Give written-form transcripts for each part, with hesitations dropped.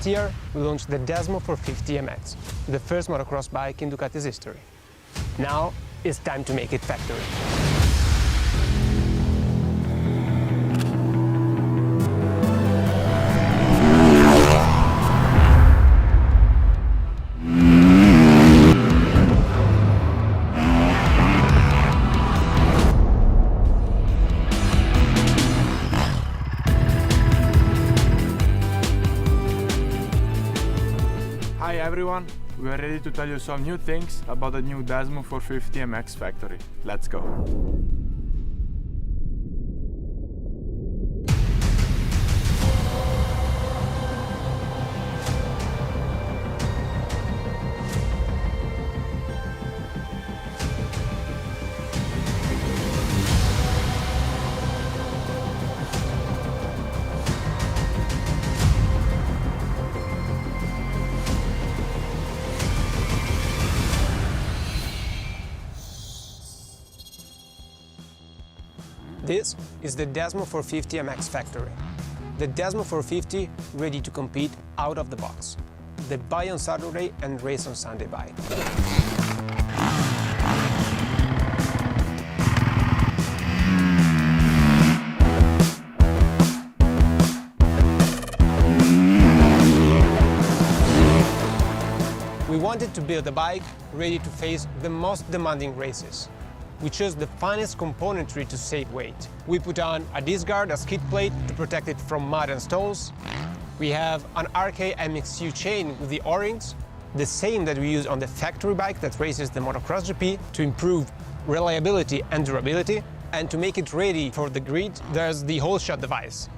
Last year, we launched the Desmo450 MX, the first motocross bike in Ducati's history. Now, it's time to make it factory. Hi everyone, we are ready to tell you some new things about the new Desmo450 MX factory. Let's go! This is the Desmo450 MX factory. The Desmo450 ready to compete out of the box. The buy on Saturday and race on Sunday bike. We wanted to build a bike ready to face the most demanding races. We chose the finest componentry to save weight. We put on a disc guard, a skid plate to protect it from mud and stones. We have an RK MXU chain with the O-rings, the same that we use on the factory bike that races the Motocross GP to improve reliability and durability. And to make it ready for the grid, there's the whole shot device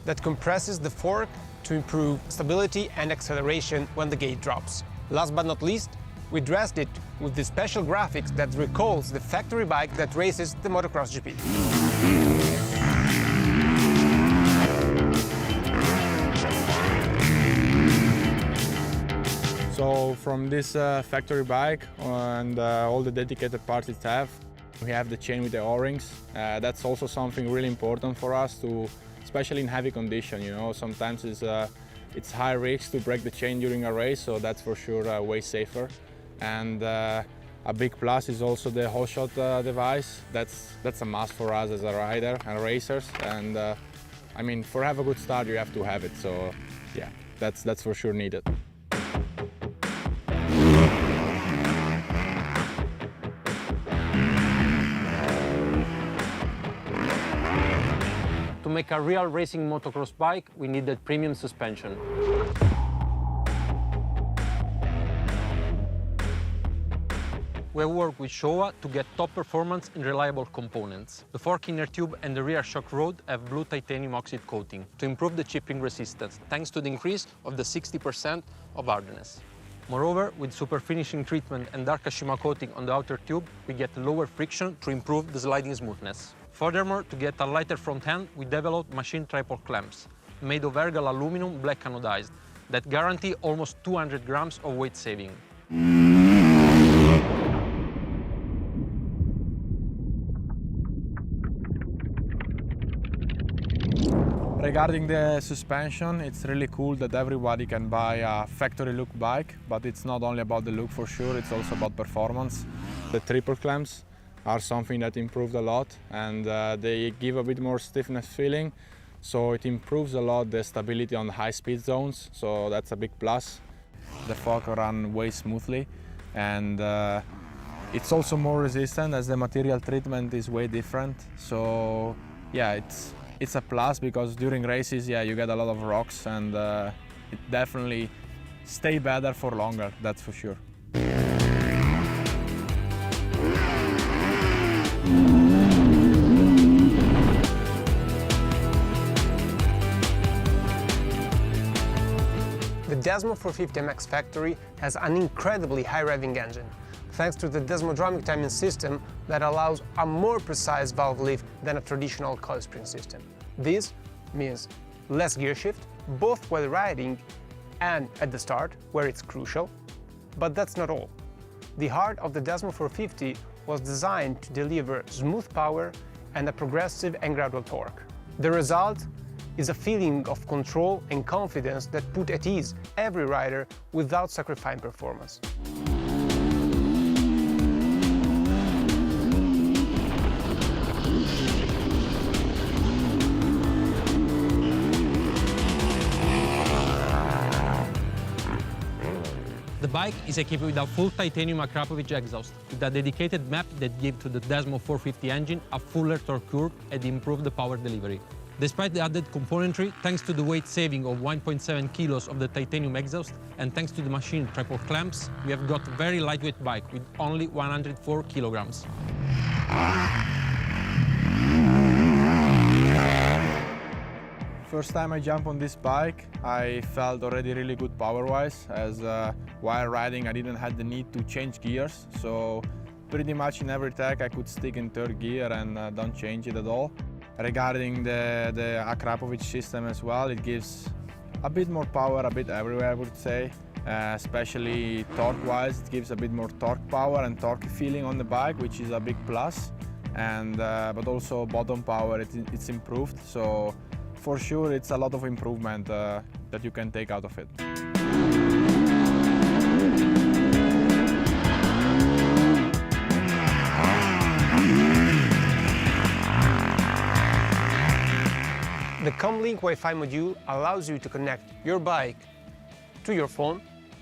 that compresses the fork to improve stability and acceleration when the gate drops. Last but not least, we dressed it with the special graphics that recalls the factory bike that races the Motocross GP. So from this factory bike and all the dedicated parts it have, we have the chain with the O-rings. That's also something really important for us, especially in heavy condition. You know, sometimes it's high risk to break the chain during a race, so that's for sure way safer. And a big plus is also the whole shot device. That's a must for us as a rider and racers. And I mean, for have a good start, you have to have it. So yeah, that's for sure needed. To make a real racing motocross bike, we needed premium suspension. We work with Showa to get top performance and reliable components. The fork inner tube and the rear shock rod have blue titanium oxide coating to improve the chipping resistance, thanks to the increase of the 60% of hardness. Moreover, with superfinishing treatment and dark Kashima coating on the outer tube, we get lower friction to improve the sliding smoothness. Furthermore, to get a lighter front end, we developed machine triple clamps, made of ergal aluminum black anodized, that guarantee almost 200 grams of weight saving. Regarding the suspension, it's really cool that everybody can buy a factory look bike, but it's not only about the look for sure, it's also about performance. The triple clamps are something that improved a lot, and they give a bit more stiffness feeling, so it improves a lot the stability on the high speed zones, so that's a big plus. The fork runs way smoothly, and it's also more resistant as the material treatment is way different. So yeah, it's a plus because during races, yeah, you get a lot of rocks, and it definitely stay better for longer, that's for sure. The Desmo450 MX factory has an incredibly high revving engine, thanks to the Desmodromic timing system that allows a more precise valve lift than a traditional coil spring system. This means less gear shift, both while riding and at the start, where it's crucial. But that's not all. The heart of the Desmo450 was designed to deliver smooth power and a progressive and gradual torque. The result is a feeling of control and confidence that put at ease every rider without sacrificing performance. The bike is equipped with a full titanium Akrapovič exhaust, with a dedicated map that gives to the Desmo450 engine a fuller torque curve and improved the power delivery. Despite the added componentry, thanks to the weight saving of 1.7 kilos of the titanium exhaust and thanks to the machine triple clamps, we have got a very lightweight bike with only 104 kilograms. First time I jumped on this bike, I felt already really good power-wise, as while riding I didn't have the need to change gears, so pretty much in every tech I could stick in third gear and don't change it at all. Regarding the Akrapovič system as well, it gives a bit more power a bit everywhere, I would say, especially torque-wise. It gives a bit more torque power and torque feeling on the bike, which is a big plus, and but also bottom power, it's improved. So for sure, it's a lot of improvement that you can take out of it. The Comlink Wi-Fi module allows you to connect your bike to your phone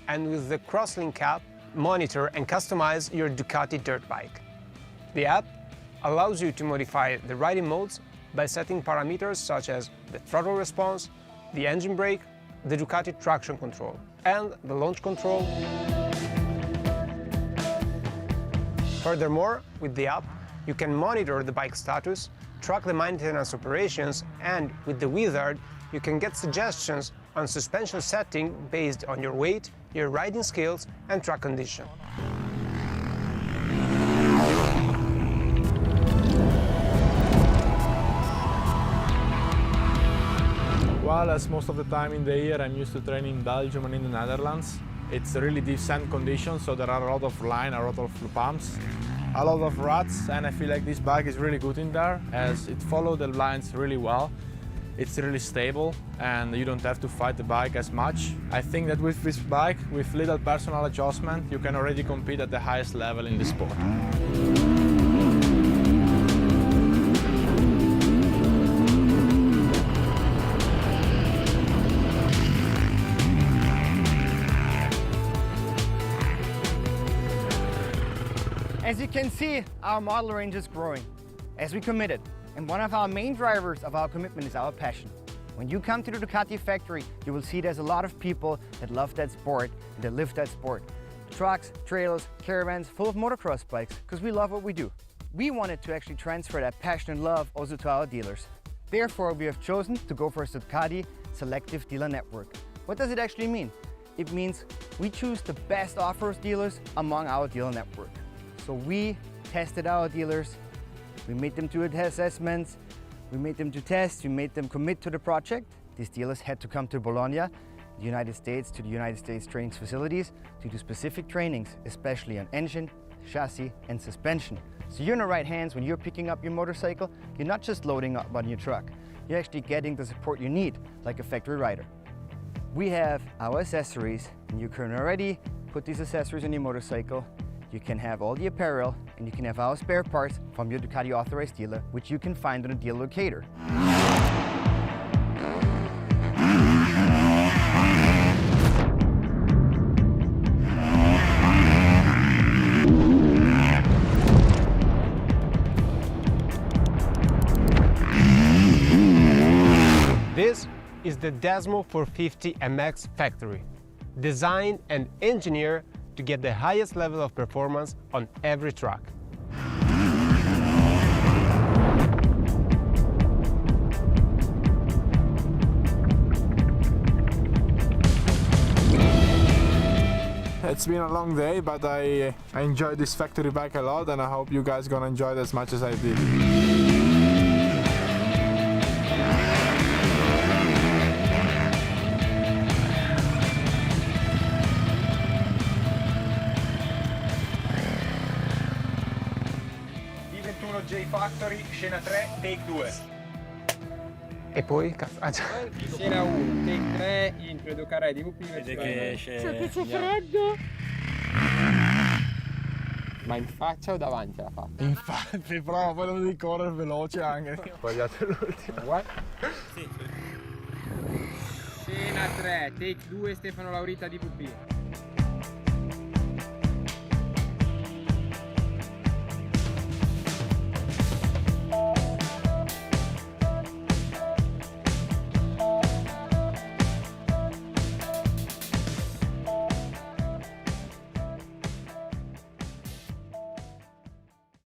and with the Crosslink app, monitor and customize your Ducati dirt bike. The app allows you to modify the riding modes by setting parameters such as the throttle response, the engine brake, the Ducati traction control, and the launch control. Furthermore, with the app, you can monitor the bike status, track the maintenance operations, and with the wizard, you can get suggestions on suspension setting based on your weight, your riding skills, and track condition. Well, as most of the time in the year I'm used to train in Belgium and in the Netherlands. It's really deep sand conditions, so there are a lot of line, a lot of bumps, a lot of ruts, and I feel like this bike is really good in there as it follows the lines really well. It's really stable and you don't have to fight the bike as much. I think that with this bike, with little personal adjustment, you can already compete at the highest level in the sport. As you can see, our model range is growing as we committed. And one of our main drivers of our commitment is our passion. When you come to the Ducati factory, you will see there's a lot of people that love that sport and that live that sport. Trucks, trailers, caravans, full of motocross bikes, because we love what we do. We wanted to actually transfer that passion and love also to our dealers. Therefore, we have chosen to go for a Ducati selective dealer network. What does it actually mean? It means we choose the best off-road dealers among our dealer network. So we tested our dealers, we made them do assessments, we made them do tests, we made them commit to the project. These dealers had to come to Bologna, the United States, to the United States training facilities to do specific trainings, especially on engine, chassis, and suspension. So you're in the right hands when you're picking up your motorcycle. You're not just loading up on your truck, you're actually getting the support you need, like a factory rider. We have our accessories, and you can already put these accessories on your motorcycle. You can have all the apparel, and you can have our spare parts from your Ducati authorized dealer, which you can find on a dealer locator. This is the Desmo450 MX factory, designed and engineered to get the highest level of performance on every track. It's been a long day, but I enjoyed this factory bike a lot, and I hope you guys gonna enjoy it as much as I did. J Factory, scena 3, take 2. E poi? Scena 1, take 3, intro, due carre di VP. Vede che esce. C'è freddo. Ma in faccia o davanti alla faccia? Infatti, prova, poi devi correre veloce anche. Sbagliato l'ultimo. Guarda. Scena 3, take 2, Stefano Laurita di VP.